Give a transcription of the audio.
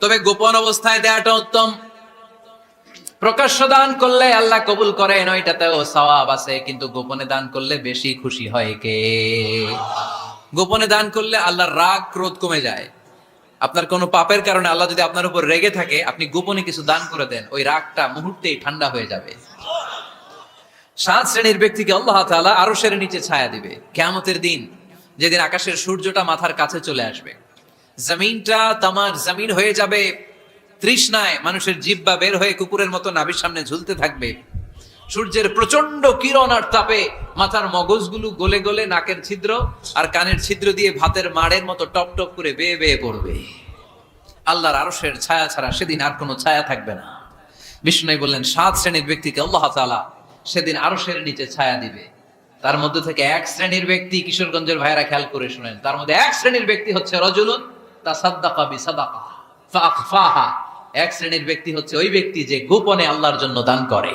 তবে গোপন অবস্থায় দেয়াটা উত্তম। প্রকাশ্য দান করলে আল্লাহ কবুল করেন, ওইটাতেও সওয়াব আছে, কিন্তু গোপনে দান করলে বেশি খুশি হয় কে? গোপনে দান করলে আল্লাহর রাগ ক্রোধ কমে যায়। আপনার কোনো পাপের কারণে আল্লাহ যদি আপনার উপর রেগে থাকে, আপনি গোপনে কিছু দান করে দেন, ওই রাগটা মুহূর্তেই ঠান্ডা হয়ে যাবে। 7 শ্রেণীর ব্যক্তিকে আল্লাহ তাআলা আরশের নিচে ছায়া দিবে কিয়ামতের দিন, যেদিন আকাশের সূর্যটা মাথার কাছে চলে আসবে, জমিনটা তামার জমিন হয়ে যাবে তৃষ্ণায়, মানুষের জিহ্বা বের হয়ে কুকুরের মতো নাভির সামনে ঝুলতে থাকবে। সূর্যের প্রচন্ড কিরণ আর তাপে মাথার মগজগুলো গলে গলে নাকের ছিদ্র আর কানের ছিদ্র দিয়ে ভাতের মাড়ের মতো টপ টপ করে বেয়ে বেয়ে পড়বে। আল্লাহর আরশের ছায়া ছাড়া সেদিন আর কোনো ছায়া থাকবে না। বিষ্ণু বললেন 7 শ্রেণীর ব্যক্তিকে আল্লাহ তাআলা সেদিন আরশের নিচে ছায়া দিবে। তার মধ্যে থেকে 1 শ্রেণীর ব্যক্তি, কিশোরগঞ্জের ভাইরা খেয়াল করে শুনেন, তার মধ্যে 1 শ্রেণীর ব্যক্তি হচ্ছে রাজুলুন তাসাদ্দাকা বিসাদাকা ফাআখফাহা। 1 শ্রেণীর ব্যক্তি হচ্ছে ওই ব্যক্তি যে গোপনে আল্লাহর জন্য দান করে।